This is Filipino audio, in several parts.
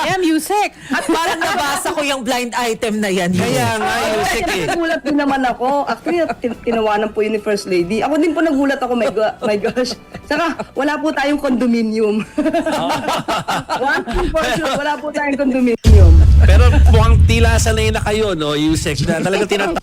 Yeah, music. At parang nabasa ko yung blind item na yan. Kaya nga, Yusek eh. Nagulat din naman ako. Actually, tinawanan po yun ni First Lady. Ako din po nagulat ako, my gosh. Saka, wala po tayong condominium. One thing for sure, wala po tayong condominium. Pero mukhang tila sanay na kayo, no, Yusek, na talagang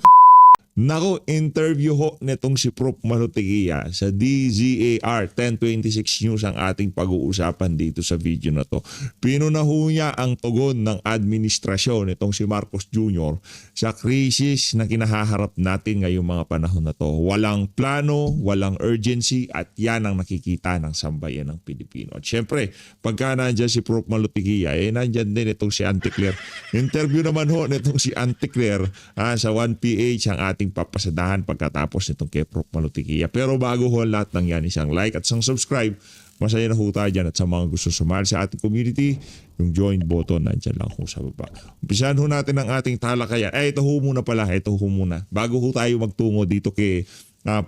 Nako, interview ho netong si Prof. Malotigia sa DZAR 1026 News ang ating pag-uusapan dito sa video na to. Pinunaho niya ang tugon ng administrasyon nitong si Marcos Jr. sa krisis na kinahaharap natin ngayong mga panahon na to. Walang plano, walang urgency at yan ang nakikita ng sambayan ng Pilipino. At syempre, pagka nandyan si Prof. Malotigia, nandyan din itong si Auntie Claire. Interview naman ho nitong si Auntie Claire sa 1PH ang ating papasadahan pagkatapos nitong kay Prof. Malotigia. Pero bago ho lahat ng yan, isang like at isang subscribe. Masaya na ho tayo dyan at sa mga gusto sumali sa ating community, yung join button nandyan lang ho sa baba. Umpisahan ho natin ang ating talakayan. Ito ho muna pala, ito ho muna. Bago ho tayo magtungo dito kay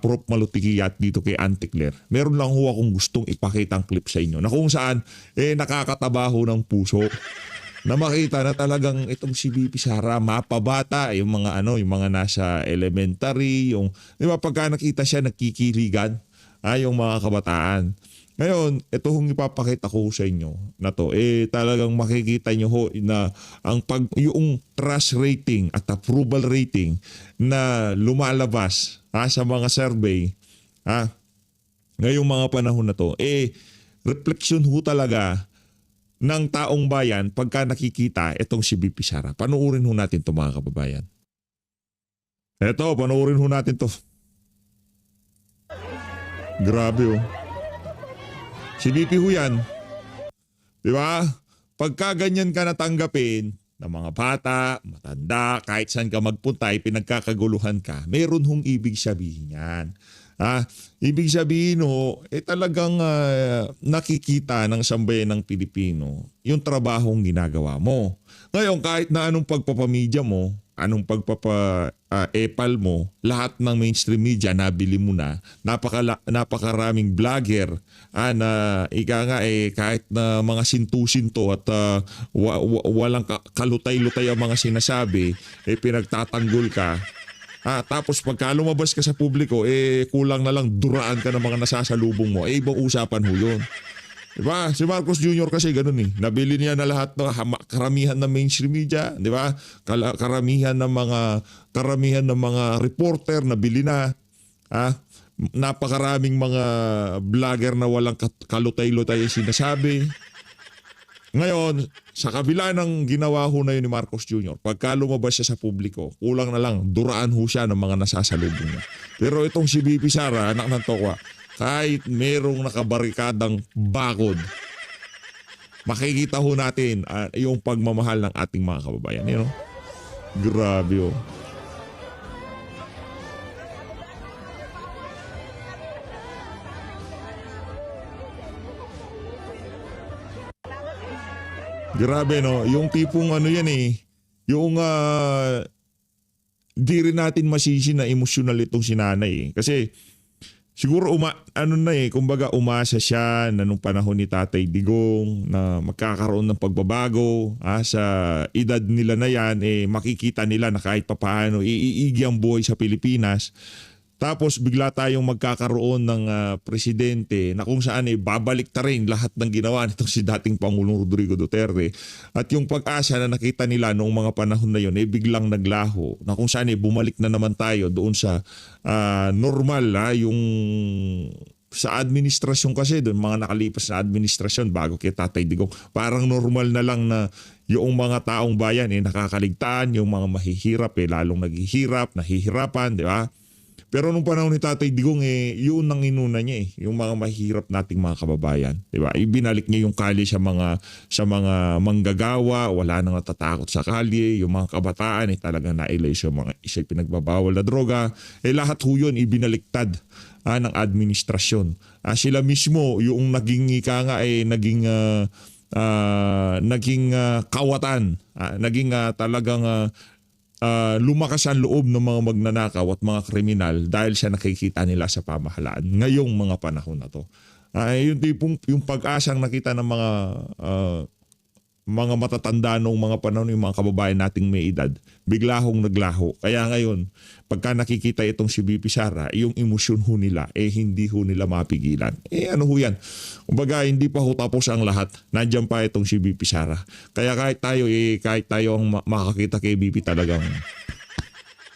Prof. Malotigia at dito kay Auntie Claire, meron lang ho akong gustong ipakita ang clip sa inyo na kung saan nakakataba ho ng puso na makita na talagang itong si VP Sara mapabata yung mga yung mga nasa elementary, yung di ba pagka nakita siya nagkikiligan yung mga kabataan. Ngayon, ito hong ipapakita ko sa inyo na to talagang makikita nyo ho na yung trust rating at approval rating na lumalabas sa mga survey ngayong mga panahon na to reflection ho talaga ng taong bayan pagka nakikita itong si VP Sara. Panuorin ho natin ito mga kababayan. Eto, panuorin ho natin to. Grabe oh. Si VP ho yan. Di ba? Pagka ganyan ka natanggapin ng mga bata, matanda, kahit saan ka magpunta, pinagkakaguluhan ka, meron hong ibig sabihin yan. Ibig sabihin talagang nakikita ng sambayan ng Pilipino yung trabahong ginagawa mo. Ngayon, kahit na anong pagpapamedya mo, anong pagpapa-epal mo, lahat ng mainstream media nabili mo na, napakaraming vlogger na kahit na mga sintu-sinto at walang kalutay-lutay ang mga sinasabi, pinagtatanggol ka. Tapos pagka lumabas ka sa publiko, kulang na lang duraan ka ng mga nasasalubong mo. Ibang usapan ho yun. Diba? Si Marcos Jr. kasi ganun Nabili niya na lahat ng karamihan ng mainstream media, di ba? Karamihan ng mga reporter nabili na. Napakaraming mga vlogger na walang kalutay-lutay sinasabi. Ngayon, sa kabila ng ginawa ho na yun ni Marcos Jr., pagka lumabas siya sa publiko, kulang na lang, duraan ho siya ng mga nasasalubong niya. Pero itong si VP Sara, anak ng tokwa, kahit merong nakabarikadang bakod, makikita ho natin yung pagmamahal ng ating mga kababayan. Grabe oh. Grabe no, yung tipong yan yung di rin natin masisi na emosyonal itong si nanay Kasi siguro kumbaga umasa siya na nung panahon ni Tatay Digong na magkakaroon ng pagbabago sa edad nila na yan, makikita nila na kahit papaano iigi ang buhay sa Pilipinas. Tapos bigla tayong magkakaroon ng presidente na kung saan babalik ta rin lahat ng ginawa nitong si dating Pangulong Rodrigo Duterte. At yung pag-asa na nakita nila noong mga panahon na yun biglang naglaho na kung saan bumalik na naman tayo doon sa normal yung sa administrasyon kasi doon mga nakalipas na administrasyon bago kay Tatay Digong. Parang normal na lang na yung mga taong bayan nakakaligtaan, yung mga mahihirap lalong naghihirap, nahihirapan, di ba? Pero nung panahon ni Tatay Digong yun ang inuna niya yung mga mahirap nating mga kababayan, di ba? Ibinalik niya yung kalye sa mga manggagawa, wala nang natatakot sa kalye, yung mga kabataan talagang nailay sa mga isa'y pinagbabawal na droga, lahat ho yun ibinaliktad ng administrasyon. Sila mismo yung naging naging kawatan, naging talagang lumakas ang loob ng mga magnanakaw at mga kriminal dahil sa nakikita nila sa pamahalaan ngayong mga panahon na to. Yung tipong yung pag-asang nakita ng mga matatanda nung mga panahon, yung mga kababayan nating may edad, bigla hong naglaho. Kaya ngayon, pagka nakikita itong si BP Sara, yung emosyon ho nila, hindi ho nila mapigilan. Ano ho yan? Kumbaga, hindi pa ho tapos ang lahat. Nandiyan pa itong si BP Sara. Kaya kahit tayo ang makakita kay BP talagang,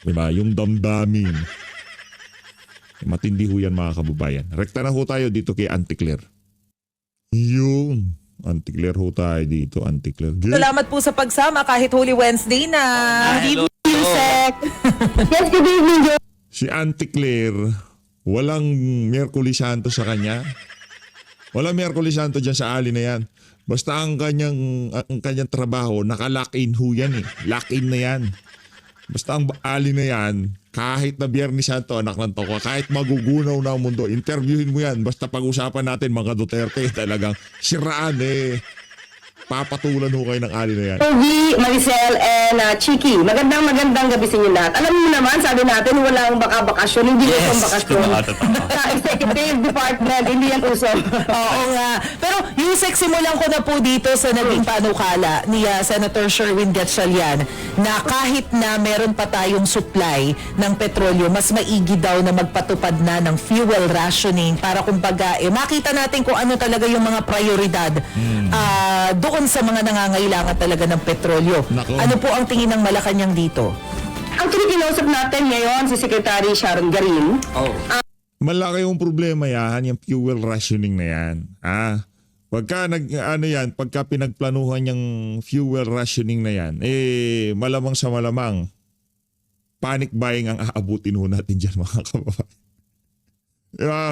diba, yung damdamin. Matindi ho yan mga kababayan. Rekta na ho tayo dito kay Auntie Claire. Yung Auntie Claire ho tayo dito, Auntie Claire. Salamat po sa pagsama kahit Holy Wednesday na. Hello. Yusek. Yes, good evening, Joe. Si Auntie Claire, walang Miyerkules Santo sa kanya. Walang Miyerkules Santo dyan sa ali na yan. Basta ang kanyang trabaho, naka-lock-in ho yan eh. Lock-in na yan. Basta ang ali na yan, kahit na Biyernes Santo, anak ng toko, kahit magugunaw na ang mundo, interviewin mo yan. Basta pag-usapan natin mga Duterte, talagang siraan eh. Papatulan ho kayo ng ali na yan. Toby, Maricel, and Chiki. Magandang gabi sa inyo lahat. Alam mo naman, sabi natin, walang bakasyon. Hindi Yes, usong bakasyon. totoo. Sa executive department, hindi yan uso. Oo nga. Pero Yusek, simulan ko na po dito sa naging panukala ni Senator Sherwin Gatchalian na kahit na meron pa tayong supply ng petrolyo, mas maigi daw na magpatupad na ng fuel rationing para kumbaga makita natin kung ano talaga yung mga prioridad doon sa mga nangangailangan talaga ng petrolyo. Nako. Ano po ang tingin ng Malacanang dito? Ang kinikilausap natin ngayon, si Secretary Sharon Garin, Malaki yung problema yan, yung fuel rationing na yan. Pagka pinagplanuhan yung fuel rationing na yan, malamang sa malamang, panic buying ang aabutin ho natin dyan mga kababayan. Diba?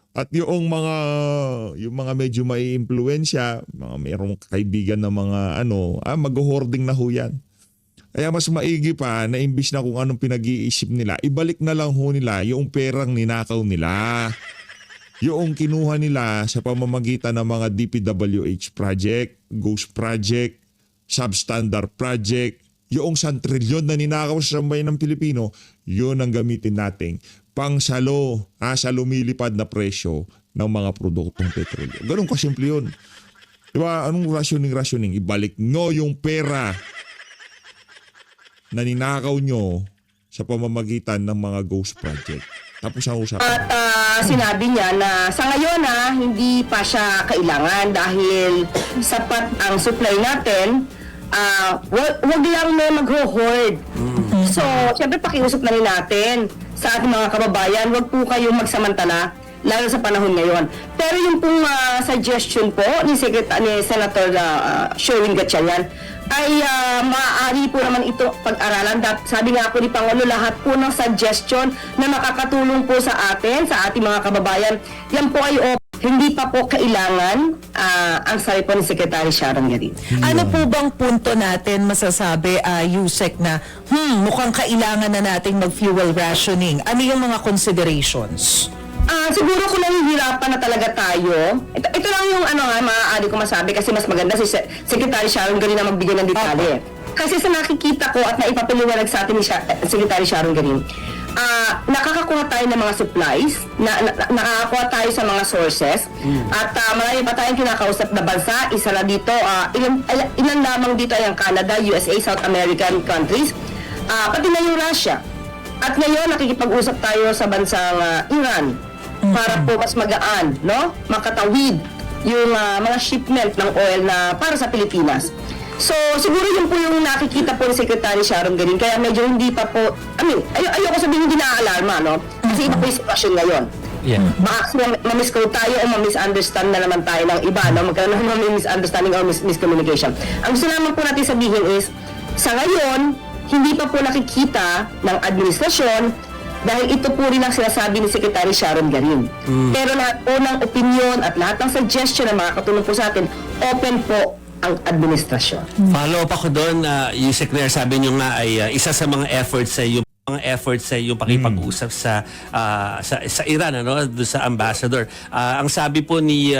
At yung mga medyo may impluwensya, mga mayroong kaibigan na mga mag-hoarding na ho yan. Kaya mas maigi pa na imbis na kung anong pinag-iisip nila, ibalik na lang ho nila yung perang ninakaw nila. Yung kinuha nila sa pamamagitan ng mga DPWH project, Ghost project, substandard project, yung 1 trilyon na ninakaw sa sambayan ng Pilipino, yun ang gamitin nating pangsalo sa lumilipad na presyo ng mga produktong petrolyo. Ganun kasimple yun. Diba? Anong rationing? Ibalik nyo yung pera na ninakaw nyo sa pamamagitan ng mga ghost project. Tapos ang usapan. At sinabi niya na sa ngayon hindi pa siya kailangan dahil sapat ang supply natin. Wag lang may mag-hoard. So, syempre pakiusap na rin natin sa ating mga kababayan, wag po kayong magsamantala lalo sa panahon ngayon. Pero yung pong suggestion po ni Senator Sherwin Gatchalian ay maaari po naman ito pag-aralan. Sabi nga po ni Pangulo, lahat po ng suggestion na makakatulong po sa atin, sa ating mga kababayan, yan po ay hindi pa po kailangan ang sabi po ni Secretary Sharon Garin. Ano po bang punto natin masasabi, Yusek, na mukhang kailangan na nating mag-fuel rationing? Ano yung mga considerations? Siguro kung nahihirapan na talaga tayo, ito lang yung maaari ko masabi kasi mas maganda si Secretary Sharon Garin na magbigay ng detalye. Kasi sa nakikita ko at naipapaliwanag sa atin ni Secretary Sharon Garin, nakakakuha tayo ng mga supplies, nakakakuha tayo sa mga sources, at marami pa tayong kinakausap na bansa. Isa na dito, ilan lamang dito ay ang Canada, USA, South American countries, pati na yung Russia. At ngayon, nakikipag-usap tayo sa bansang Iran para po mas magaan, no? Makatawid yung mga shipment ng oil na para sa Pilipinas. So, siguro yun po yung nakikita po ni Secretary Sharon Garin. Kaya medyo hindi pa po, ayoko sabihin hindi na-alarma, no? Kasi iba po yung sitwasyon ngayon. Yeah. Baka ma-misquote tayo o ma-misunderstand na naman tayo ng iba, no? Magkaroon ng misunderstanding or miscommunication. Ang gusto naman po natin sabihin is, sa ngayon, hindi pa po nakikita ng administrasyon dahil ito po rin ang sinasabi ni Secretary Sharon Garin. Pero lahat po ng opinion at lahat ng suggestion na makakatulong po sa atin, open po ang administrasyon. Follow up ako doon, yung Secretary sabi nyo nga ay isa sa mga efforts sa yung pakipag-usap sa Iran, doon sa ambassador. Ang sabi po ni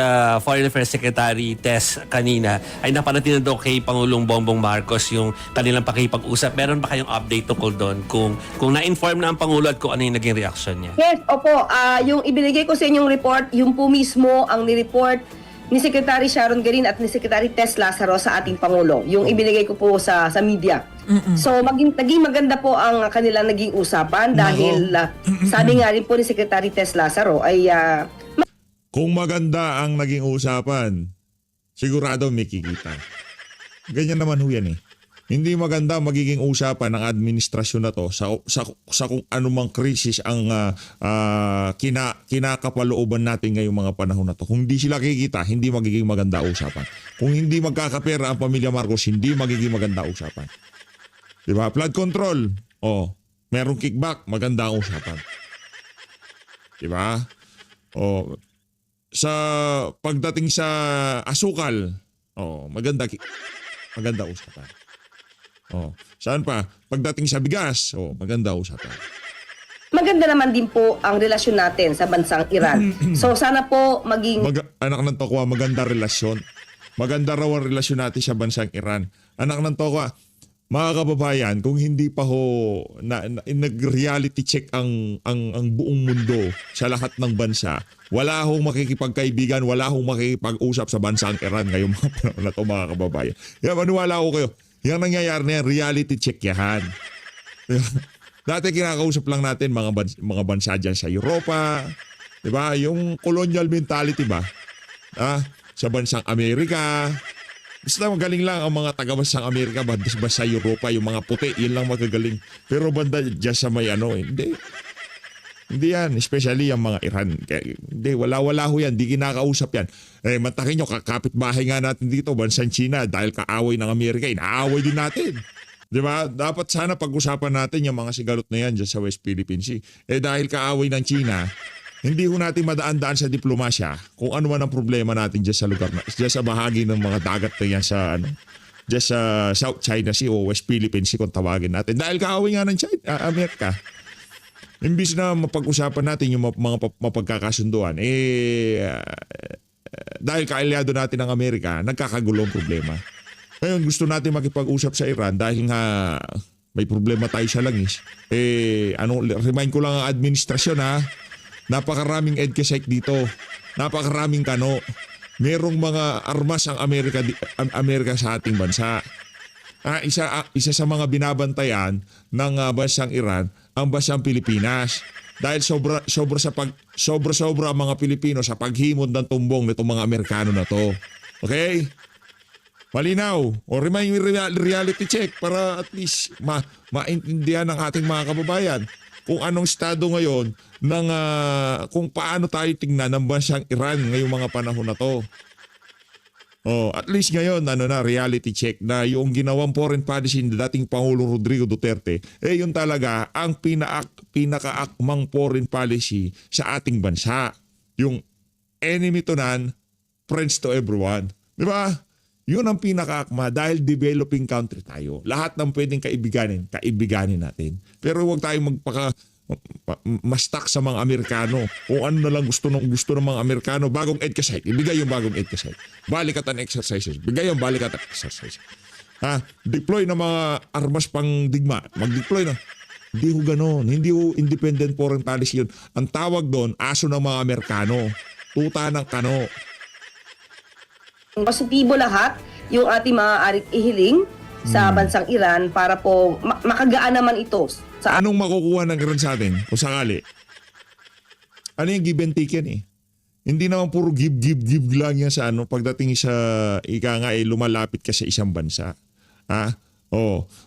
Foreign Affairs Secretary Tess kanina ay naparating na daw kay Pangulong Bongbong Marcos yung kanilang pakipag-usap. Meron ba kayong update tungkol doon kung na-inform na ang Pangulo at kung ano yung naging reaksyon niya? Yes, opo. Yung ibinigay ko sa inyong report, yung po mismo ang ni-report ni Secretary Sharon Garin at ni Secretary Tess Lazaro sa ating Pangulo. Yung ibinigay ko po sa media. So naging maganda po ang kanilang naging usapan dahil sabi nga rin po ni Secretary Tess Lazaro ay Kung maganda ang naging usapan, sigurado may kikita. Ganyan naman ho yan eh. Hindi maganda magiging usapan ng administrasyon na to sa kung anumang krisis ang kinakapalooban natin ngayong mga panahon na to. Kung hindi sila kikita, hindi magiging maganda usapan. Kung hindi magkakapera ang pamilya Marcos, hindi magiging maganda usapan. Diba? Flood control. Merong kickback, maganda ang usapan. Diba? Sa pagdating sa asukal, maganda usapan. Saan pa? Pagdating sa bigas, maganda usapan. maganda naman din po ang relasyon natin sa bansang Iran. So sana po maging Anak ng tokwa, maganda relasyon. Maganda raw ang relasyon natin sa bansang Iran. Anak ng tokwa, mga kababayan, kung hindi pa ho nag-reality check ang buong mundo sa lahat ng bansa, wala hong makikipagkaibigan, wala hong makikipag-usap sa bansang Iran ngayong mga panahon na to, mga kababayan. Yan, maniwala ko kayo. Yung nangyayari na yan, reality check yan. Dati kinakausap lang natin mga bansa dyan sa Europa. Diba? Yung colonial mentality ba? Sa bansang Amerika. Basta magaling lang ang mga taga-bansang Amerika, basta Europa, yung mga puti, yun lang magagaling. Pero banda dyan sa may hindi. Hindi yan, especially yung mga Iran. Hindi, wala ho yan, di kinakausap yan. Mantakin nyo, kapitbahay nga natin dito, bansang China, dahil kaaway ng Amerika, inaaway din natin. Di ba? Dapat sana pag-usapan natin yung mga sigalot na yan dyan sa West Philippine Sea. Dahil kaaway ng China, hindi ho natin madaan-daan sa diplomasya kung ano man ang problema natin dyan sa lugar na, dyan sa bahagi ng mga dagat na yan sa dyan sa South China Sea o West Philippine Sea kung tawagin natin. Dahil kaaway nga ng China, Amerika. Imbis na mapag-usapan natin yung mga mapagkakasunduan, dahil kaalyado natin ng Amerika, nagkakagulong problema. Ngayon, gusto natin makipag-usap sa Iran dahil nga may problema tayo sa langis. Remind ko lang ang administrasyon napakaraming EDCA site dito. Napakaraming kano. Merong mga armas ang Amerika sa ating bansa. Isa sa mga binabantayan ng bansang Iran, ang bansang Pilipinas. Dahil sobra ang mga Pilipino sa paghimod ng tumbong nitong mga Amerikano na to. Okay? Malinaw. O remind reality check para at least maintindihan ng ating mga kababayan kung anong estado ngayon ng kung paano tayo tingnan ng bansang Iran ngayong mga panahon na to. At least ngayon, reality check na yung ginawang foreign policy ni dating Pangulong Rodrigo Duterte, yun talaga ang pinakaakmang foreign policy sa ating bansa. Yung enemy to none, friends to everyone. Di ba? Yun ang pinakaakma dahil developing country tayo. Lahat ng pwedeng kaibiganin natin. Pero huwag tayong mastak sa mga Amerikano. Kung ano na lang gusto ng mga Amerikano, bagong EDCA site, ibigay yung bagong EDCA site. Balikatan exercises, bigay yung balikatan exercises. Deploy ng mga armas pang digma, mag-deploy na. Hindi ho ganon, hindi ho independent foreign policy yun. Ang tawag doon, aso ng mga Amerikano. Tuta ng kano. positibo lahat yung ating maaaring ihiling sa bansang Iran para po makagaan naman ito sa Anong makukuha ng Iran sa atin kung sakali? Ano yung give and take yan eh? Hindi naman puro give lang yan sa pagdating sa lumalapit ka sa isang bansa.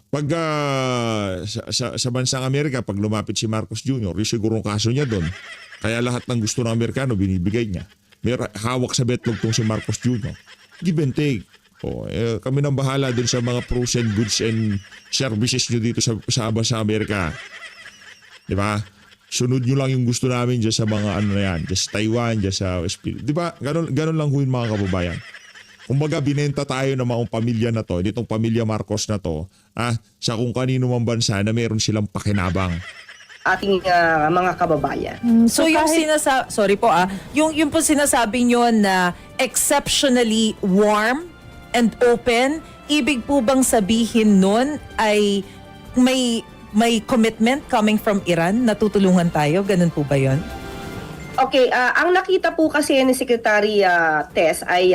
Pag sa bansang Amerika, pag lumapit si Marcos Jr., yung sigurong kaso niya doon. Kaya lahat ng gusto ng Amerikano binibigay niya. May hawak sa betlog tong si Marcos Jr. Give and take. Kami nang bahala dun sa mga pros and goods and services nyo dito sa Amerika. Di ba? Sunod nyo lang yung gusto namin dyan sa mga yan, dyan sa Taiwan, dyan sa West Philippines. Di ba? Ganon lang huwin mga kababayan. Kumbaga, binenta tayo ng mga pamilya na to, ditong pamilya Marcos na to, sa kung kanino mang bansa na meron silang pakinabang. ating mga kababayan. So yung sorry po yung po sinasabi nyo na exceptionally warm and open, ibig po bang sabihin nun ay may commitment coming from Iran na tutulungan tayo? Ganun po ba yun? Okay, ang nakita po kasi ni Secretary Tess ay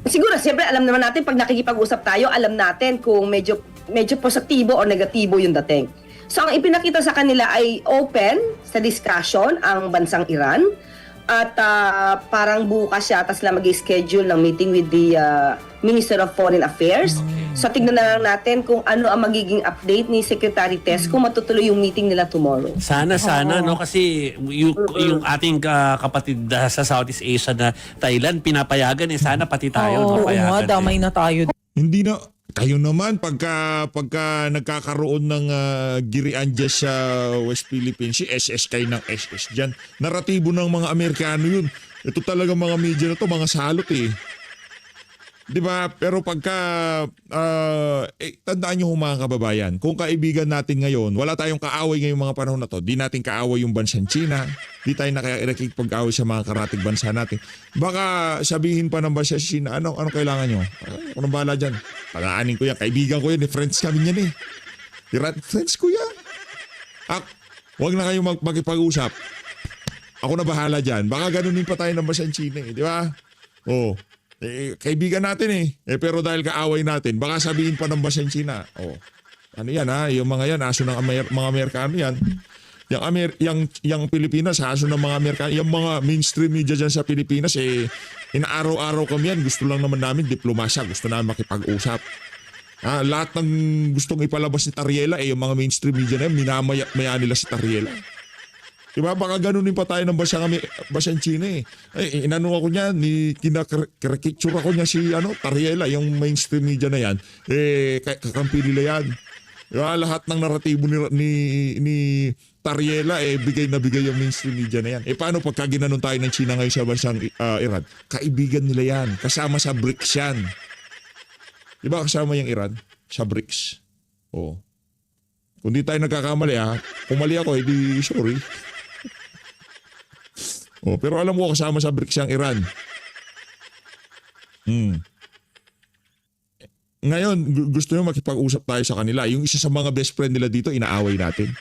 siguro siyempre alam naman natin pag nakikipag-usap tayo, alam natin kung medyo positibo o negatibo yung dating. So ang ipinakita sa kanila ay open sa discussion ang bansang Iran at parang bukas yata sila mag-schedule ng meeting with the Minister of Foreign Affairs. So tignan na lang natin kung ano ang magiging update ni Secretary Tess kung matutuloy yung meeting nila tomorrow. Sana no kasi yung ating kapatid sa Southeast Asia na Thailand pinapayagan sana pati tayo Oo mapayagan. nga, damay na tayo. Hindi na kayo naman pagka nagkakaroon ng girian dyan sa West Philippines, si SS kayo ng SS dyan. Naratibo ng mga Amerikano yun. Ito talaga mga media na to, mga salot eh. Di ba? Pero pagka tandaan nyo mga kababayan, kung kaibigan natin ngayon, wala tayong kaaway ngayong mga panahon na to. Di natin kaaway yung bansang China. Di tayo nakikipag-away sa mga karatig bansa natin. Baka sabihin pa ng bansa China, ano kailangan nyo? Ako nang bahala dyan. Pagaanin ko yan. Kaibigan ko yan. Friends kami yan eh. Friends ko yan. Huwag na kayong makipag-usap. Ako na bahala dyan. Baka ganunin pa tayo ng bansang China eh. Di ba? Oo. Kaibigan natin eh. Pero dahil kaaway natin, baka sabihin pa ng bansang China. Ano yan yung mga yan, aso ng mga Amerikano yan. Yung Pilipinas, aso ng mga Amerikano. Yung mga mainstream media dyan sa Pilipinas, inaaraw-araw kami yan. Gusto lang naman namin diplomasya. Gusto namin makipag-usap. Lahat ng gustong ipalabas ni Tariela, yung mga mainstream media na yan, minamaya nila si Tariela. Diba? Baka ganunin pa tayo ng bansang China eh. Inano ako niya, kinakicture ako niya si Tariela, yung mainstream media na yan. Kakampi nila yan. Diba? Lahat ng naratibo ni Tariela, bigay na bigay yung mainstream media na yan. Paano pagka ginanon tayo ng China ngayon sa bansang Iran? Kaibigan nila yan. Kasama sa BRICS yan. Diba kasama yung Iran? Sa BRICS. Oo. Kung di tayo nagkakamali kung mali ako, di sorry. Pero alam mo kasama sa BRICS ang Iran. Ngayon, gusto nyo makipag-usap tayo sa kanila. Yung isa sa mga best friend nila dito, inaaway natin.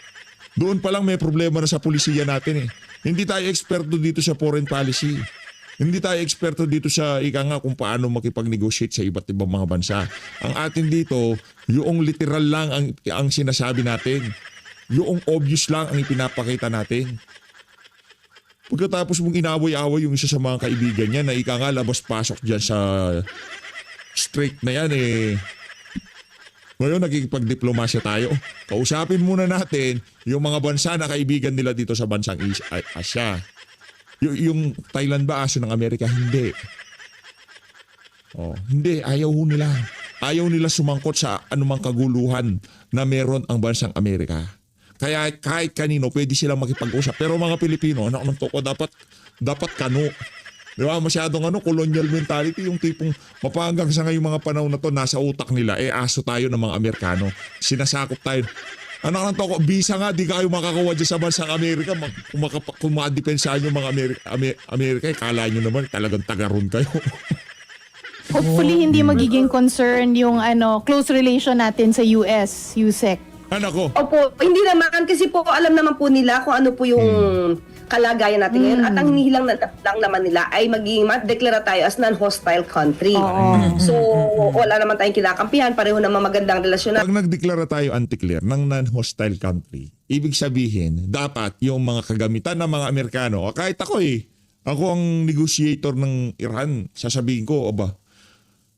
Doon pa lang may problema na sa pulisiya natin eh. Hindi tayo eksperto dito sa foreign policy. Hindi tayo eksperto dito sa kung paano makipag-negotiate sa iba't ibang mga bansa. Ang atin dito, yung literal lang ang sinasabi natin. Yung obvious lang ang ipinapakita natin. Pagkatapos mong inaway-away yung isa sa mga kaibigan niya na labas-pasok dyan sa straight na yan Ngayon nagkikipagdiplomasya tayo. Kausapin muna natin yung mga bansa na kaibigan nila dito sa bansang Asia. Yung Thailand ba aso ng Amerika? Hindi. Hindi. Ayaw nila. Ayaw nila sumangkot sa anumang kaguluhan na meron ang bansang Amerika. Kaya kahit kanino pwede silang makipag-usap. Pero mga Pilipino, anak ng toko, dapat kano. Di ba? Masyadong colonial mentality. Yung tipong mapahanggang sa ngayong mga panahon na to, nasa utak nila, aso tayo ng mga Amerikano. Sinasakop tayo. Anak ng toko, bisa nga, di kayo makakuha dyan sa bansang Amerika. Kung makadepensahan yung mga Amerika, kala nyo naman talagang tagaron kayo. Hopefully hindi magiging concern yung close relation natin sa US, USEC. Anak ko. Opo, hindi naman kasi po alam naman po nila kung ano po yung kalagayan natin ngayon at ang hinihilang lang naman nila ay deklara tayo as non-hostile country. So wala naman tayong kinakampihan, pareho naman magandang relasyon. Pag nagdeklara tayo anti-clear ng non-hostile country, ibig sabihin dapat yung mga kagamitan ng mga Amerikano, kahit ako ako ang negotiator ng Iran, sasabihin ko,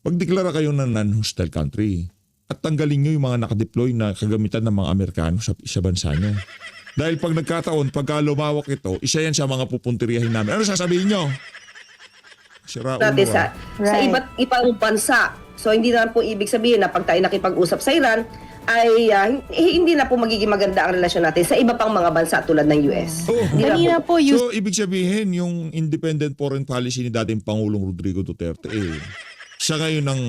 pagdeklara kayo ng non-hostile country at tanggalin nyo yung mga nakadeploy na kagamitan ng mga Amerikano sa bansa nyo. Dahil pag nagkataon, pagka lumawak ito, isa yan sa mga pupuntiryahin namin. Ano sasabihin nyo? Sira ulo Natin sa iba't ibang bansa. So hindi naman po ibig sabihin na pag tayo nakipag-usap sa Iran ay hindi na po magiging maganda ang relasyon natin sa iba pang mga bansa tulad ng US. Kanina po, So ibig sabihin yung independent foreign policy ni dating Pangulong Rodrigo Duterte siya ngayon ng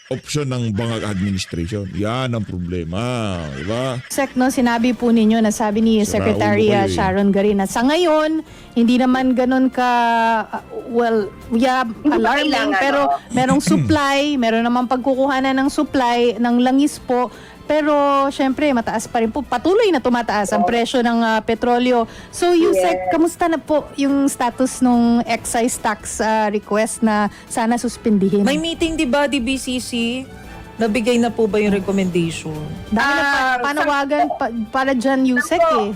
option ng bangag administration. Yan ang problema, di ba? Sinabi po ninyo, nasabi ni Secretary ulo kayo Sharon Garin na sa ngayon, hindi naman ganun ka, alarming, kailangan, pero merong supply, meron naman pagkukuhanan ng supply ng langis po, Pero syempre, mataas pa rin po. Patuloy na tumataas ang presyo ng petrolyo. So, Yusek, kamusta na po yung status ng excise tax request na sana suspindihin? May meeting, di ba, DBCC? Nabigay na po ba yung recommendation? Dami na panawagan para dyan, Yusek eh.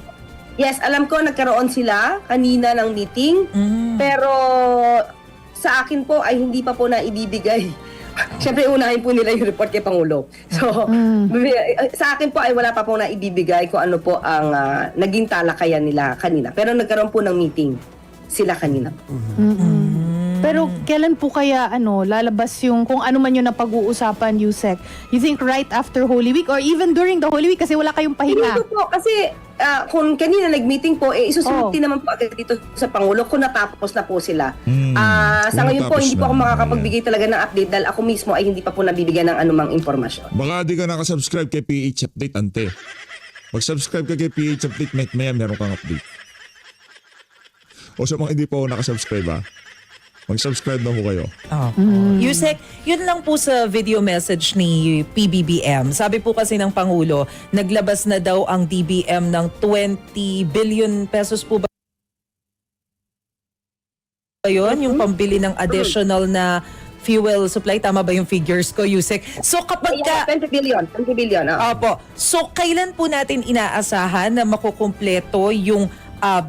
Yes, alam ko nagkaroon sila kanina ng meeting, pero sa akin po ay hindi pa po na ibibigay. Siyempre, unahin po nila yung report kay Pangulo. So, sa akin po ay wala pa po na ibibigay kung ano po ang naging talakayan nila kanina. Pero nagkaroon po ng meeting sila kanina. Pero kailan po kaya lalabas yung kung ano man yung napag-uusapan, Yusek? You think right after Holy Week or even during the Holy Week kasi wala kayong pahinga? Dito po, kasi kung kanina nag-meeting po, isusunod din naman po agad dito sa Pangulo kung natapos na po sila. Sa Kung ngayon po, natapos hindi po na. ako makakapagbigay talaga ng update dahil ako mismo ay hindi pa po nabibigyan ng anumang impormasyon. Baka di ka nakasubscribe kay PH Update, ante. Mag-subscribe ka kay PH Update, maya meron kang update. O sa mga hindi pa ako nakasubscribe mag-subscribe na po kayo. Yusek, yun lang po sa video message ni PBBM. Sabi po kasi ng Pangulo, naglabas na daw ang DBM ng 20 billion pesos po ba yun? Yung pambili ng additional na fuel supply. Tama ba yung figures ko, Yusek? So kapag ka... 20 billion. Opo. So kailan po natin inaasahan na makukumpleto yung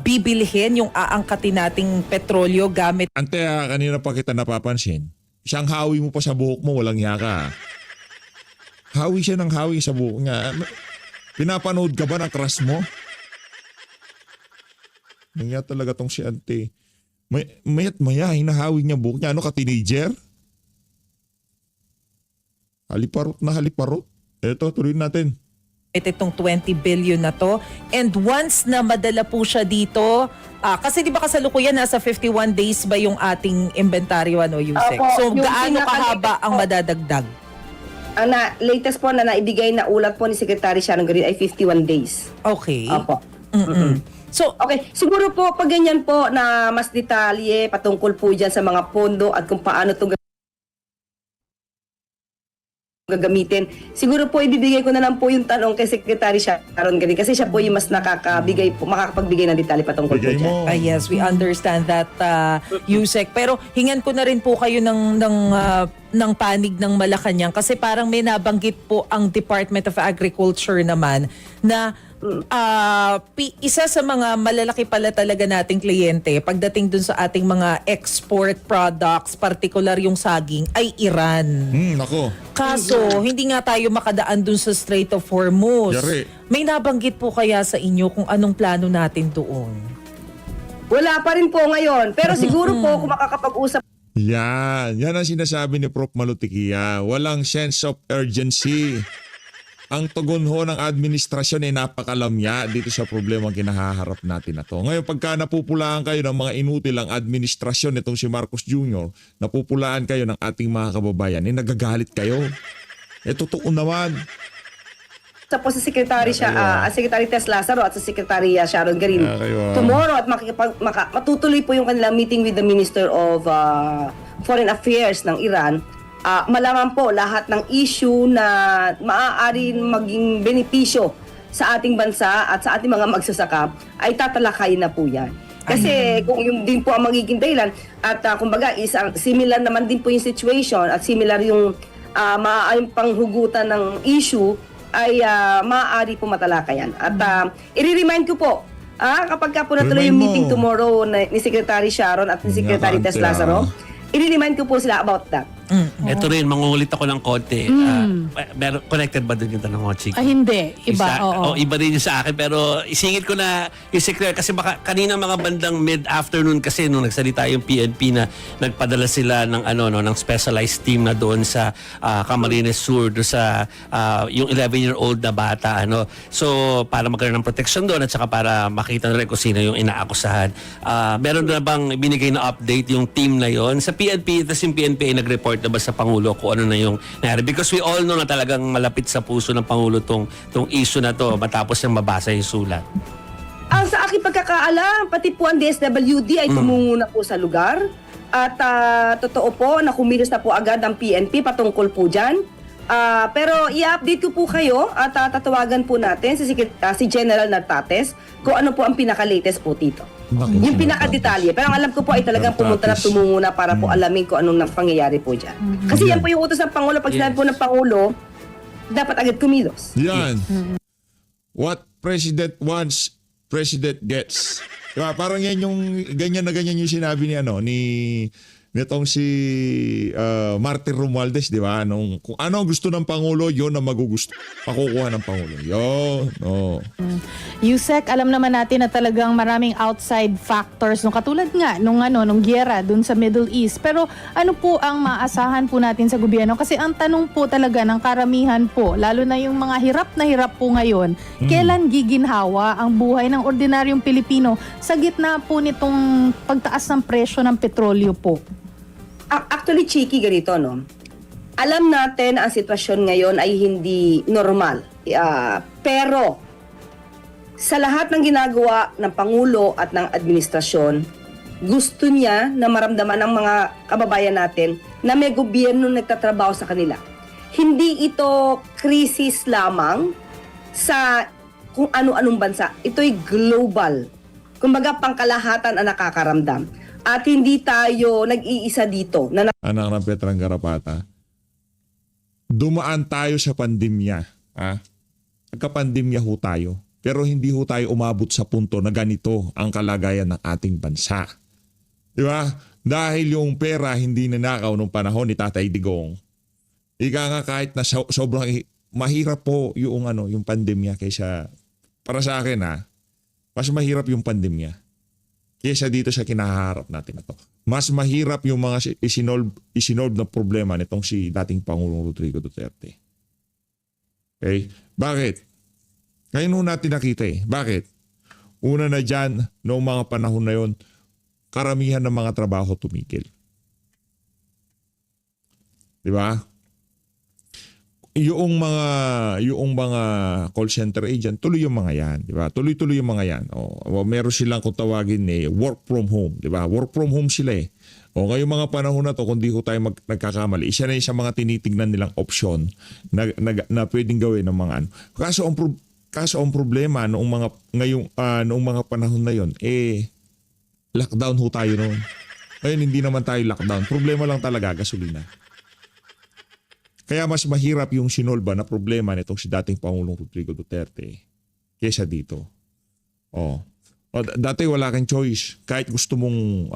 bibilhin, yung aangkatin nating petrolyo gamit? Ante, kanina pa kita napapansin. Siyang hawi mo pa sa buhok mo, walang hiya ka. Hawi siya ng hawi sa buhok niya. Pinapanood ka ba ng crush mo? Nangyay talaga tong si ante. Mayat maya, hinahawi niya buhok niya. Ano ka, teenager? Haliparot na haliparot. Eto, tuloy natin. Itong 20 billion na to. And once na madala po siya dito, kasi di ba kasalukuyan nasa 51 days ba yung ating inventaryo, Yusek? Opo, So yung gaano pinaka-latest kahaba ang po. madadagdag? Ang latest po na naibigay na ulat po ni Secretary Sharon Garin ay 51 days. Okay. Opo. So, Okay, siguro po pag ganyan po na mas detalye patungkol po dyan sa mga pondo at kung paano ito gagamitin. Siguro po ibibigay ko na lang po yung tanong kay Secretary Sharon Garin kasi siya po yung mas makakapagbigay ng detalye patungkol po Bigay dyan. mo. yes, we understand that, Yusek. Pero hingan ko na rin po kayo ng panig ng Malacanang kasi parang may nabanggit po ang Department of Agriculture naman na isa sa mga malalaki pala talaga nating kliyente pagdating dun sa ating mga export products, particular yung saging, ay Iran. Nako. Kaso, hindi nga tayo makadaan dun sa Strait of Hormuz. Yari. May nabanggit po kaya sa inyo kung anong plano natin doon? Wala pa rin po ngayon. Pero siguro po kung makakapag-usap Yan ang sinasabi ni Prof. Malutikia. Walang sense of urgency. Ang tugon ho ng administrasyon ay napakalamya dito sa problema kinahaharap natin na to. Ngayon, pagka napupulaan kayo ng mga inutil ang administrasyon nitong si Marcos Jr., napupulaan kayo ng ating mga kababayan, nagagalit kayo. Totoo naman. po sa Secretary Secretary Tess Lazaro at sa Secretary Sharon Garin kayo, tomorrow at matutuloy po yung kanilang meeting with the Minister of Foreign Affairs ng Iran. Malaman po lahat ng issue na maaari maging benepisyo sa ating bansa at sa ating mga magsasaka ay tatalakayin na po yan. Kasi kung yung din po ang magiging dahilan at kumbaga similar naman din po yung situation at similar yung maaaring panghugutan ng issue ay maaari po matalakayan. At i-remind ko po kapag ka po natuloy yung meeting tomorrow ni Secretary Sharon at ni Secretary Tess Lazaro, i-remind ko po sila about that. Ito rin, mangungulit ako ng konti. Connected ba dun yung tanong mo, Chiki? Hindi. Iba, oo. Iba rin yung sa akin. Pero isingit ko na yung secretary. Kasi baka kanina mga bandang mid-afternoon kasi nung nagsalita yung PNP na nagpadala sila ng ng specialized team na doon sa Camarines Sur, doon sa yung 11-year-old na bata. So, para magkaroon ng protection doon at saka para makita na rin kung sino yung inaakusahan. Meron na bang binigay na update yung team na yon sa PNP? Tapos yung PNP ay nag-report na ba sa Pangulo kung ano na yung nangyari? Because we all know na talagang malapit sa puso ng Pangulo tong issue na to matapos niyang mabasa yung sulat. Ang sa aking pagkakaalam, pati po ang DSWD ay tumungo na po sa lugar. At totoo po na kumilos na po agad ang PNP patungkol po dyan. Pero i-update ko po kayo at tatawagan po natin si General Nartates kung ano po ang pinaka-latest po dito. Naku, Yung pinaka-detalye. Pero ang alam ko po ay talagang pumunta na Nartates. tumungo na para po alamin kung anong pangyayari po dyan. Kasi yan po yung utos ng Pangulo. Pag sinabi po ng Pangulo, dapat agad kumilos. Yan. What president wants, president gets. Diba? Parang yan yung ganyan yung sinabi ni nitong si Martin Romualdez, di ba? Kung ano gusto ng Pangulo, yun ang makukuha ng Pangulo. Yun. Oh. Yusek, alam naman natin na talagang maraming outside factors, katulad nga nung giyera dun sa Middle East. Pero ano po ang maasahan po natin sa gobyerno? Kasi ang tanong po talaga ng karamihan po, lalo na yung mga hirap na hirap po ngayon, kailan giginhawa ang buhay ng ordinaryong Pilipino sa gitna po nitong pagtaas ng presyo ng petrolyo po? Actually, Chiki, ganito, no? Alam natin na ang sitwasyon ngayon ay hindi normal. Pero, sa lahat ng ginagawa ng Pangulo at ng administrasyon, gusto niya na maramdaman ng mga kababayan natin na may gobyerno nagtatrabaho sa kanila. Hindi ito krisis lamang sa kung ano-anong bansa. Ito'y global. Kumbaga, pangkalahatan ang nakakaramdam. At hindi tayo nag-iisa dito na Anak ng Petrang Garapata, dumaan tayo sa pandemya. Nagka-pandemya ho tayo. Pero hindi ho tayo umabot sa punto na ganito ang kalagayan ng ating bansa. Di ba? Dahil yung pera hindi nanakaw nung panahon ni Tatay Digong. Ika nga kahit na sobrang mahirap po yung pandemya kaysa, para sa akin mas mahirap yung pandemya kaysa dito sa kinaharap natin na to. Mas mahirap yung mga isinolve na problema nitong si dating Pangulong Rodrigo Duterte. Okay? Bakit? Ngayon natin nakita Bakit? Una na dyan, noong mga panahon na yon, karamihan ng mga trabaho tumigil. Di ba? Yung mga call center agent, tuloy yung mga yan, di ba? Tuloy-tuloy yung mga yan. Meron silang kung tawagin work from home, di ba? Work from home sila ngayong mga panahon na to, kung di ko tayo nagkakamali, isa na yung sa mga tinitingnan nilang option na pwedeng gawin ng mga Kaso ang problema noong mga panahon na yon, lockdown ho tayo noon. Ngayon hindi naman tayo lockdown. Problema lang talaga, gasolina. Kaya mas mahirap yung sinolba na problema nitong si dating Pangulong Rodrigo Duterte kaysa dito. Dati wala kang choice. Kahit gusto mong,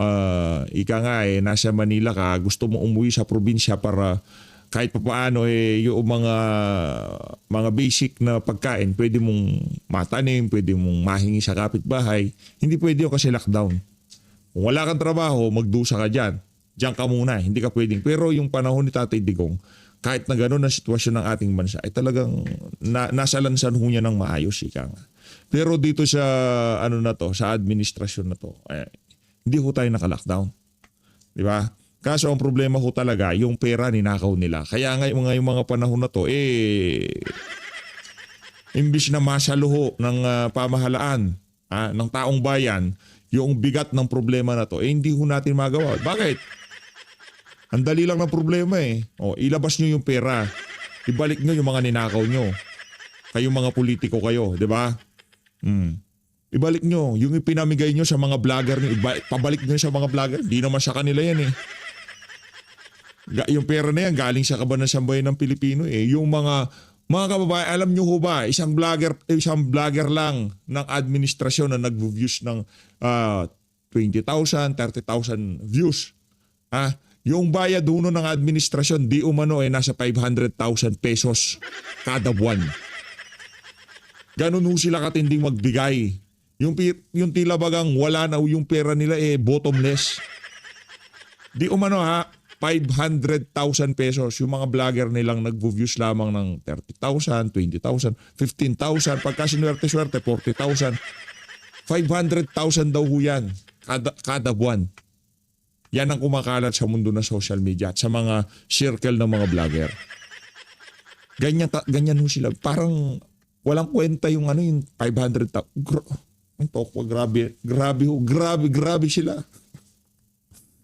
nasa Manila ka, gusto mong umuwi sa probinsya para kahit papaano yung mga basic na pagkain, pwede mong matanim, pwede mong mahingi sa kapitbahay. Hindi pwede yun kasi lockdown. Kung wala kang trabaho, magdusa ka dyan. Diyan ka muna, hindi ka pwedeng. Pero yung panahon ni Tatay Digong, kahit na gano'n ang sitwasyon ng ating bansa, ay talagang nasa lansan ho niya ng maayos, ika nga. Pero dito sa sa administrasyon na to, hindi ho tayo naka-lockdown. Di ba? Kaso ang problema ho talaga, yung pera ninakaw nila. Kaya yung mga panahon na to, imbis na masaluho ng pamahalaan, ng taong bayan, yung bigat ng problema na to, hindi ho natin magawa. Bakit? Ang dali lang ng problema ilabas nyo yung pera. Ibalik nyo yung mga ninakaw nyo. Kayong mga politiko kayo, di ba? Ibalik nyo. Yung ipinamigay nyo sa mga vlogger nyo, pabalik nyo sa mga vlogger. Di naman sa kanila yan Yung pera na yan, galing sa kaban ng sambayan ng Pilipino Yung mga kababayan, alam nyo ho ba, isang vlogger lang ng administrasyon na nag-views ng 20,000, 30,000 views. Yung bayad uno ng administrasyon, di umano nasa 500,000 pesos kada buwan. Ganun ho sila katinding magbigay. Yung tila bagang wala na yung pera nila bottomless. Di umano 500,000 pesos. Yung mga vlogger nilang nag-views lamang ng 30,000, 20,000, 15,000. Pagka sinuwerte-swerte, 40,000. 500,000 daw ho yan kada buwan. Yan ang kumakalat sa mundo ng social media at sa mga circle ng mga vlogger. Ganyan ho sila. Parang walang kwenta yung yung 500,000. Grabe sila.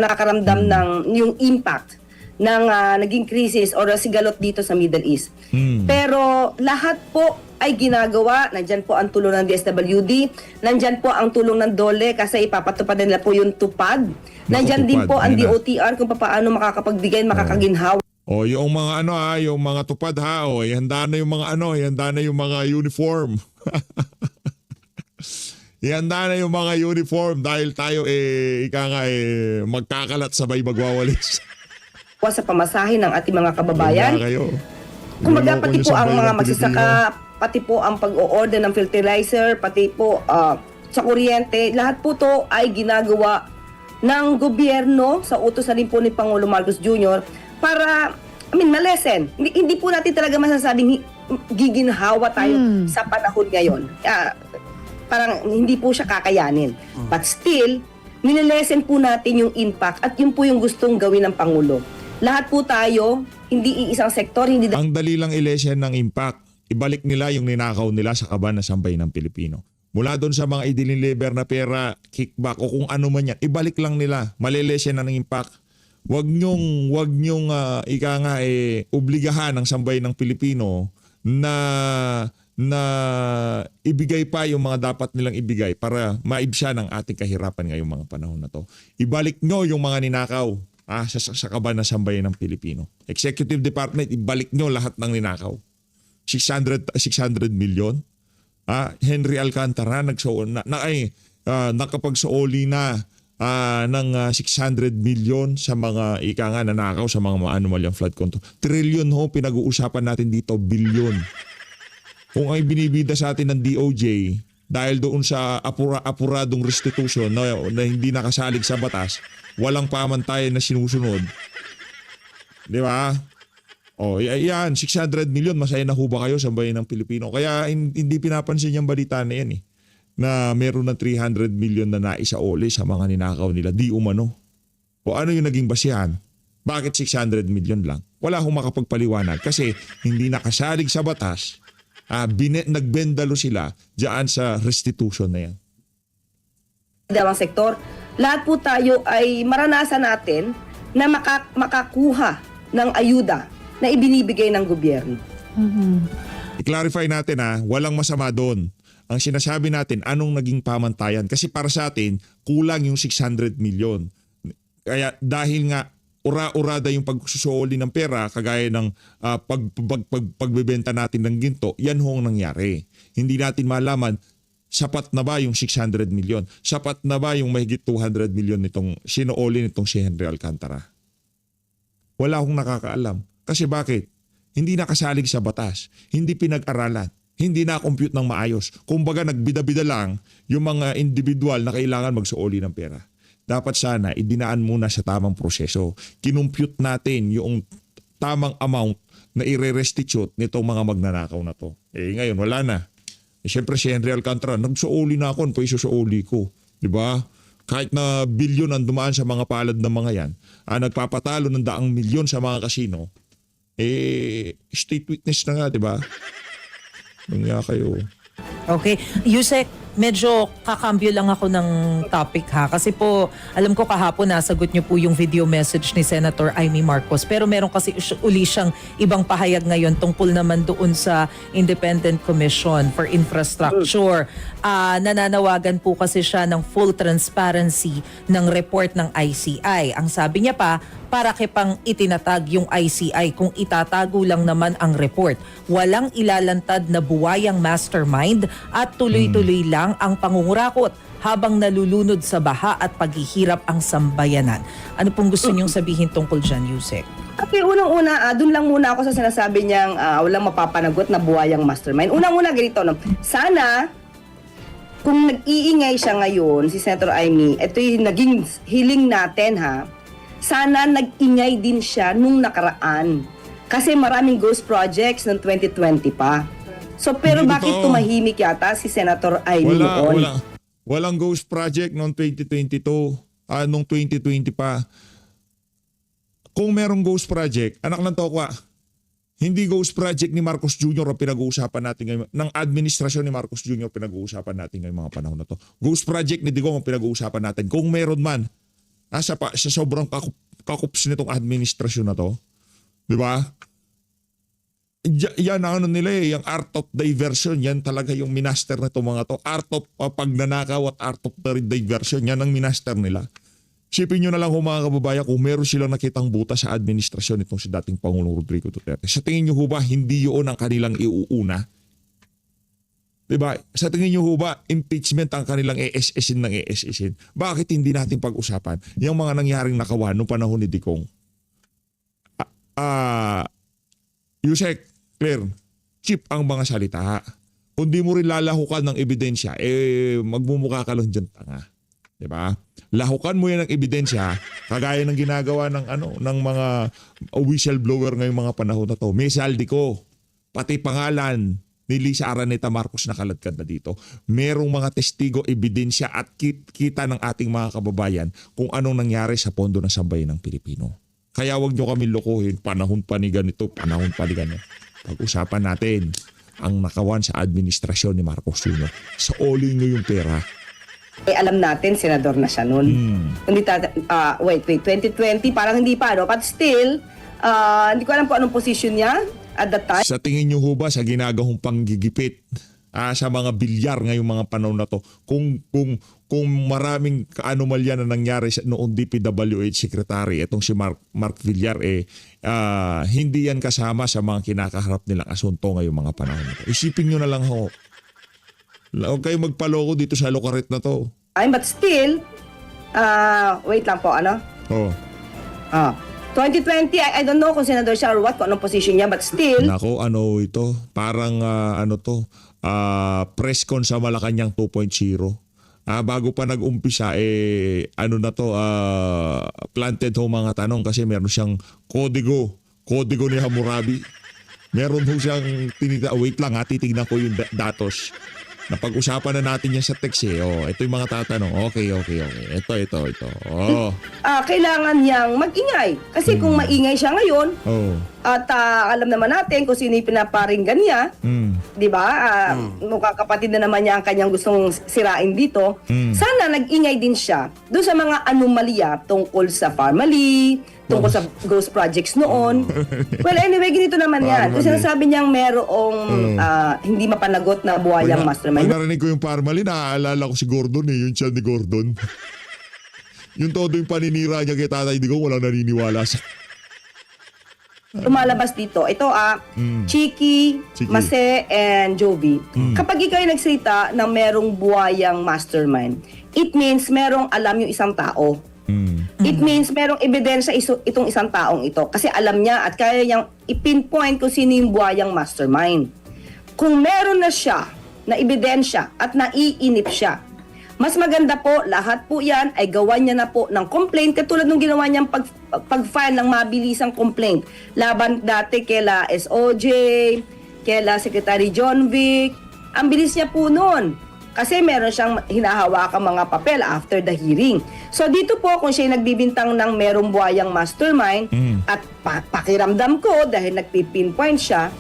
nakakaramdam ng yung impact ng naging krisis or sigalot dito sa Middle East. Pero lahat po ay ginagawa. Nandyan po ang tulong ng DSWD, nandyan po ang tulong ng DOLE kasi ipapatupad nila po yung tupad. Nandyan din po ang Ayun na. DOTR kung paano makakapagbigay, makakaginhawa. O yung mga yung mga tupad ha, o ihanda na yung mga ihanda na yung mga uniform. Ihanda na yung mga uniform dahil tayo magkakalat sabay magwawalis. sa pamasahe ng ating mga kababayan. Ihanda kayo. Kumaga Luloko pati niyo po sa ang bayan mga ng magsasaka, pati po ang pag-o-order ng fertilizer, pati po sa kuryente, lahat po to ay ginagawa ng gobyerno sa utos na rin po ni Pangulo Marcos Jr. para, malesen. Hindi po natin talaga masasabing giginhawa tayo sa panahon ngayon. Parang hindi po siya kakayanin. But still, nililesen po natin yung impact at yun po yung gustong gawin ng Pangulo. Lahat po tayo, hindi iisang sektor, hindi Ang dali lang ilesen ng impact. Ibalik nila yung ninakaw nila sa kaban na sambay ng Pilipino. Mula doon sa mga i-deliver na pera, kickback o kung ano man yan, ibalik lang nila. Malilesen na ng impact. Wag nyong obligahan ang sambay ng Pilipino na ibigay pa yung mga dapat nilang ibigay para maibsa ng ating kahirapan ngayong mga panahon na to. Ibalik nyo yung mga ninakaw sa kaban na sambayan ng Pilipino. Executive Department, ibalik nyo lahat ng ninakaw. 600 million. Henry Alcantara nakapagsuoli na ng 600 million sa mga nanakaw sa mga anomalyang flood control. Trillion pinag-uusapan natin dito, billion. Kung ay binibida sa atin ng DOJ dahil doon sa apuradong restitution na hindi nakasalig sa batas, walang pamantayan na sinusunod. Di ba? Yan, 600 million, masaya na ho ba kayo sa bayan ng Pilipino? Kaya hindi pinapansin yung balita na yan na meron ng 300 million na naisaoli sa mga ninakaw nila. Di umano. O ano yung naging basihan? Bakit 600 million lang? Wala akong makapagpaliwanag kasi hindi nakasalig sa batas. Nagbendalo sila diyan sa restitution na yan. dalawang sektor, lahat po tayo ay maranasan natin na makakuha ng ayuda na ibinibigay ng gobyerno. I-clarify natin walang masama doon. Ang sinasabi natin, anong naging pamantayan? Kasi para sa atin, kulang yung 600 million. Kaya dahil nga ura-urada yung pagsusuoli ng pera, kagaya ng pagbebenta natin ng ginto, yan hong nangyari. Hindi natin malaman, sapat na ba yung 600 million? Sapat na ba yung mahigit 200 million nitong sinuoli nitong si Henry Alcantara? Wala akong nakakaalam. Kasi bakit? Hindi nakasalig sa batas. Hindi pinag-aralan. Hindi na-compute ng maayos. Kumbaga nagbida-bida lang yung mga individual na kailangan magsuoli ng pera. Dapat sana idinaan muna sa tamang proseso. Kinumpute natin yung tamang amount na i-restitute nitong mga magnanakaw na to. Ngayon wala na. Siyempre si Henry Alcantara, nagsuoli na ako, isusuoli ko. Diba? Kahit na bilyon ang dumaan sa mga palad ng mga yan, nagpapatalo ng daang milyon sa mga kasino, state witness na nga, diba? Kanya kayo. Okay. Yusek, medyo kakambyo lang ako ng topic ha. Kasi po, alam ko kahapon nasagot niyo po yung video message ni Senator Amy Marcos. Pero meron kasi uli siyang ibang pahayag ngayon tungkol naman doon sa Independent Commission for Infrastructure. Nananawagan po kasi siya ng full transparency ng report ng ICI. Ang sabi niya pa, para kipang itinatag yung ICI kung itatago lang naman ang report. Walang ilalantad na buwayang mastermind at tuloy-tuloy lang ang pangungurakot habang nalulunod sa baha at paghihirap ang sambayanan. Ano pong gusto niyong sabihin tungkol dyan, Yusek? Okay, unang-una, dun lang muna ako sa sinasabi niyang walang mapapanagot na buwayang mastermind. Unang-una, ganito, no? Sana, kung nag-iingay siya ngayon, si Senator Amy, ito yung naging hiling natin, sana nag-ingay din siya nung nakaraan. Kasi maraming ghost projects ng 2020 pa. So, pero Hindi bakit totoo. tumahimik yata si Senator Amy noon? Walang ghost project noong 2022, noong 2020 pa. Kung merong ghost project, anak ng tokwa, hindi ghost project ni Marcos Jr. ang pinag-uusapan natin ngayon, ng administrasyon ni Marcos Jr. pinag-uusapan natin ngayong mga panahon na to. Ghost project ni Digong ang pinag-uusapan natin. Kung meron man, sa sobrang kakups nitong administrasyon na to. Di ba? Yan ang ano nila yung art of diversion, yan talaga yung minaster na itong mga to. Art of pagnanakaw at art of diversion, yan ang minaster nila. Sipin nyo na lang mga kababayan kung meron silang nakitang buta sa administrasyon itong si dating Pangulong Rodrigo Duterte. Sa tingin nyo ho ba, hindi yun ang kanilang iuuna? Diba? Sa tingin nyo ho ba, impeachment ang kanilang ESSin ng ESSin? Bakit hindi natin pag-usapan yung mga nangyaring nakawan noong panahon ni Digong? Yusek, Claire, cheap ang mga salita. Kung di mo rin lalahukan ng ebidensya, magmumukha ka lang dyan tanga. Diba? Lahukan mo yan ng ebidensya, kagaya ng ginagawa ng mga whistleblower ngayong mga panahon na to. May saldi ko, pati pangalan ni Lisa Araneta Marcos nakaladkad na dito. Merong mga testigo, ebidensya at kita ng ating mga kababayan kung anong nangyari sa pondo ng sambayan ng Pilipino. Kaya wag nyo kami lokohin, panahon pa ni ganito, panahon pa ni ganito. Pag-usapan natin ang nakawan sa administrasyon ni Marcos Jr. Sa all nyo yung pera. Alam natin, senador na siya noon. Hindi 2020, parang hindi pa, no? But still, hindi ko alam kung anong position niya at that time. Sa tingin nyo ho ba sa ginagawang panggigipit sa mga bilyar ngayong mga panahon na to, kung maraming anomalya na nangyari noong DPWH Secretary, itong si Mark Villar, hindi yan kasama sa mga kinakaharap nilang asunto ngayong mga panahon na to. Isipin nyo na lang ho. Huwag kayo magpaloko dito sa lokaret na to. But still, wait lang po, ano? 2020, I don't know kung senador siya or what, kung anong position niya, but still. Nako, ano ito? Parang press con sa Malacanang 2.0. Bago pa nag-umpisa, planted ho mga tanong kasi meron siyang kodigo ni Hammurabi. Meron ho siyang, wait lang titignan ko yung datos. Napag-usapan na natin yan sa text ito yung mga tatanong. Okay. Ito. Kailangan niyang mag-ingay. Kasi kung maingay siya ngayon, at alam naman natin kung sino yung pinaparinggan niya, di ba? Mukhang kapatid na naman niya ang kanyang gustong sirain dito. Sana nag-ingay din siya doon sa mga anomalya tungkol sa family, tungkol sa ghost projects noon. Well, anyway, ganito naman yan. Kung sinasabi niyang merong hindi mapanagot na buhayang mastermind. Pag narinig ko yung Parmali, naaalala ko si Gordon yung chan ni Gordon. Yung todo yung paninira niya kay Tatay Digong, walang naniniwala sa... Lumalabas dito. Ito Chiki, Mase, and Jovi. Kapag ikaw ay nagsalita na merong buhayang mastermind, it means merong alam yung isang tao. It means merong ebidensya itong isang taong ito kasi alam niya at kaya niyang ipinpoint kung sino yung buhayang mastermind. Kung meron na siya na ebidensya at naiinip siya, mas maganda po, lahat po yan ay gawan niya na po ng complaint katulad nung ginawa niyang pag-file ng mabilisang complaint laban dati kela SOJ, kela Secretary John Vic. Ang bilis niya po noon. Kasi meron siyang hinahawakang mga papel after the hearing. So dito po kung siya nagbibintang ng merong buhayang mastermind at pakiramdam ko dahil nagpipinpoint siya,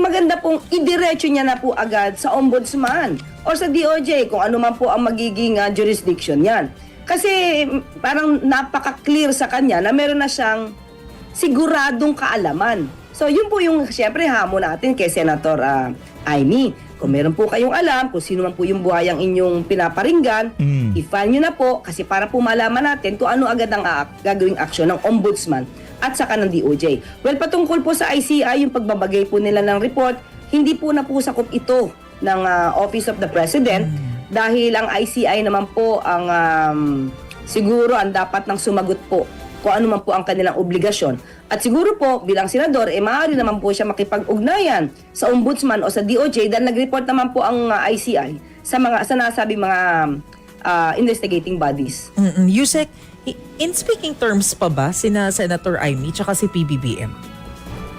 maganda pong idiretso niya na po agad sa ombudsman o sa DOJ kung ano man po ang magiging jurisdiction niyan. Kasi parang napaka-clear sa kanya na meron na siyang siguradong kaalaman. So yun po yung siyempre hamon natin kay Senator Amy. Kung meron po kayong alam kung sino man po yung buhayang inyong pinaparinggan, i-file nyo na po kasi para po malaman natin kung ano agad ang gagawing aksyon ng ombudsman at saka ng DOJ. Well, patungkol po sa ICI, yung pagbabagay po nila ng report, hindi po na po sakop ito ng Office of the President dahil ang ICI naman po ang siguro ang dapat nang sumagot po kung ano man po ang kanilang obligasyon. At siguro po, bilang senador, maaari naman po siya makipag-ugnayan sa ombudsman o sa DOJ dahil nag-report naman po ang ICI sa nasabi mga investigating bodies. Yusek, in speaking terms pa ba sina Senator Amy tsaka si PBBM?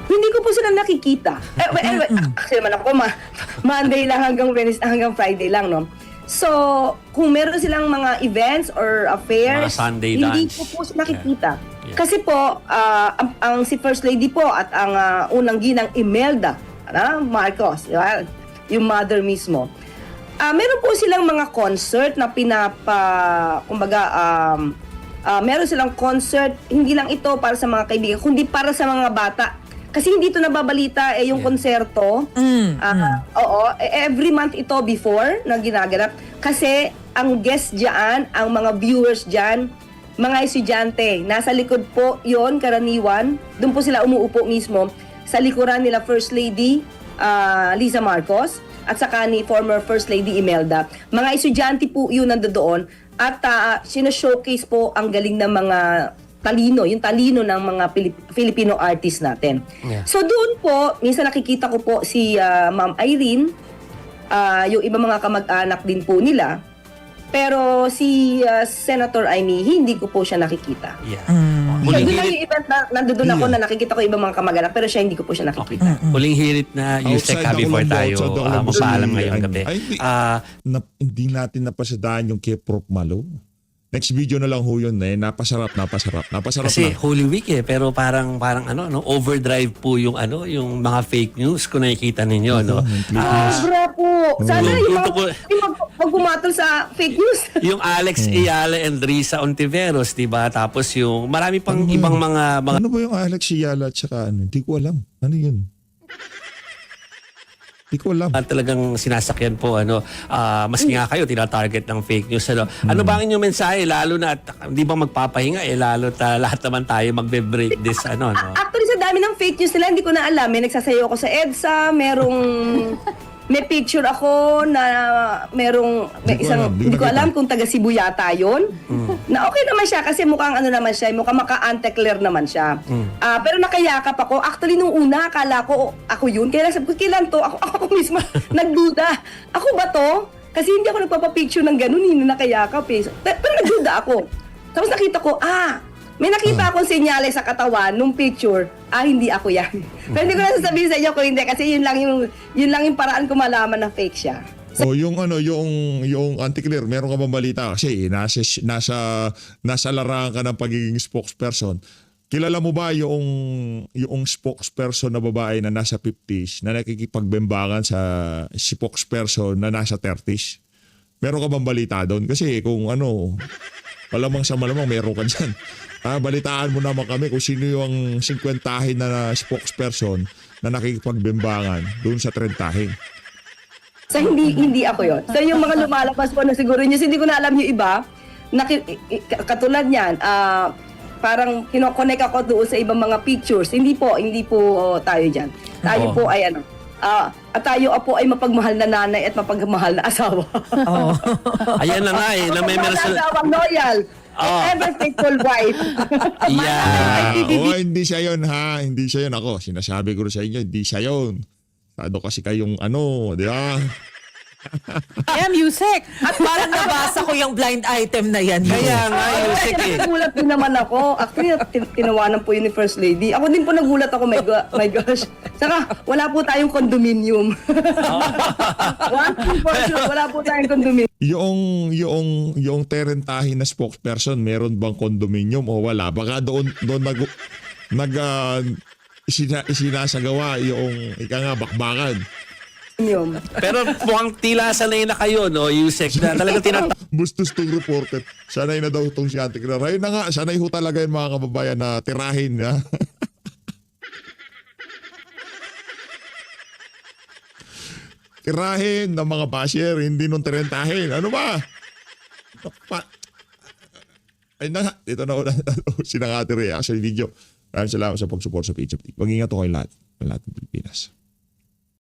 Hindi ko po sila nakikita. Actually naman ako, Monday lang hanggang Friday lang, no? So, kung meron silang mga events or affairs, mga Sunday hindi lunch. ko po nakikita. Yeah. Kasi po, ang si First Lady po at ang unang ginang Imelda Marcos, yung mother mismo, meron po silang mga concert na meron silang concert, hindi lang ito para sa mga kaibigan, kundi para sa mga bata. Kasi hindi ito nababalita yung konserto. Oo, every month ito before na ginaganap. Kasi ang guest diyan, ang mga viewers diyan, mga estudyante. Nasa likod po yon karaniwan. Doon po sila umuupo mismo sa likuran nila First Lady Liza Marcos at saka ni former First Lady Imelda. Mga estudyante po yun nandoon at sino-showcase po ang galing ng mga talino, yung talino ng mga Filipino artists natin. Yeah. So doon po, minsan nakikita ko po si Ma'am Irene, yung ibang mga kamag-anak din po nila. Pero si Senator Amy, hindi ko po siya nakikita. Yeah. So, Huling doon lang hirit, yung event na nandoon ako na nakikita ko ibang mga kamag-anak, pero siya hindi ko po siya nakikita. huling hirit na Yusek Outside before ako lang, tayo outside ako lang. mapaalam ngayong Ay, gabi. ay, hindi natin napasadaan yung kay Prof. Malo. Next video na lang ho yun napasarap Kasi na. Holy Week pero parang overdrive po yung yung mga fake news kung nakikita ninyo, no. Sobra po. Sana yung mag-gumatol sa fake news. Yung Alex Ayala and Risa Ontiveros, 'di ba? Tapos yung marami pang ibang mga Ano ba yung Alex Yala at saka ano? Hindi ko alam. Ano yun? Hindi ko alam. talagang sinasakyan po maski nga kayo tina-target ng fake news ano ba ang inyong mensahe lalo na hindi ba magpapahinga lalo lahat naman tayo magbe-break this no. Actually, sa dami ng fake news nila, hindi ko na alam. May nagsasayaw ako sa EDSA, may picture ako na hindi ko alam kung taga Cebu yata yun. Na okay naman siya kasi mukhang naman siya, mukhang maka-Anteclair naman siya. Pero nakayakap ako. Actually, nung una, akala ko ako yun. Kaya sabi ko, kailan to? Ako mismo nagduda. Ako ba to? Kasi hindi ako nagpapapicture ng ganun, hindi nakayakap eh. Pero nagduda ako. Tapos nakita ko, may nakita akong senyales sa katawan nung picture, hindi ako yan. Pero hindi ko na sasabihin sa inyo kung hindi kasi yun lang yung paraan ko malaman na fake siya. Yung anti-clear, meron ka bang balita? Kasi nasa larangan ka ng pagiging spokesperson. Kilala mo ba yung spokesperson na babae na nasa 50s na nakikipagbembangan sa spokesperson na nasa 30s? Meron ka bang balita doon? Kasi kung malamang sa malamang meron ka dyan. Balitaan mo naman kami kung sino yung 50-tahin na spokesperson na nakikipagbembangan doon sa 30-tahin. So hindi ako yon. So yung mga lumalabas po na siguro news, hindi ko na alam yung iba. Katulad niyan, parang kinokonek ako doon sa ibang mga pictures. Hindi po tayo diyan. Tayo po ay at tayo po ay mapagmahal na nanay at mapagmahal na asawa. Ayan na nga na may meron sila. Asawang loyal. Ever faithful wife. Yeah. Hindi siya yun ha. Hindi siya yun. Ako, sinasabi ko rin sa inyo, hindi siya yun. Kasi kayong di ba? Ayan, Yusek. At parang nabasa ko yung blind item na yan. Kaya nga Yusek Nagulat din naman ako. Actually, tinawanan po yun ni First Lady. Ako din po nagulat ako, my gosh. Saka, wala po tayong condominium. Wala po tayong condominium. Yung terentahin na spokesperson, meron bang condominium o wala? Baka doon isinasagawa yung bakbakan. Pero mukhang tila sanay na kayo, no, Yusek, na talagang Bustos tong reporter. Sanay na daw itong si Anticlar. Ayun na nga, sanay ho talaga yung mga kababayan na tirahin. Tirahin ng mga basher, hindi nung terentahin. Ano ba? Ay na nga, ito na ulit sinangati reaction video. Maraming salamat sa pag-support sa page of T. Mag-ingat ko kayo lahat ng Pilipinas.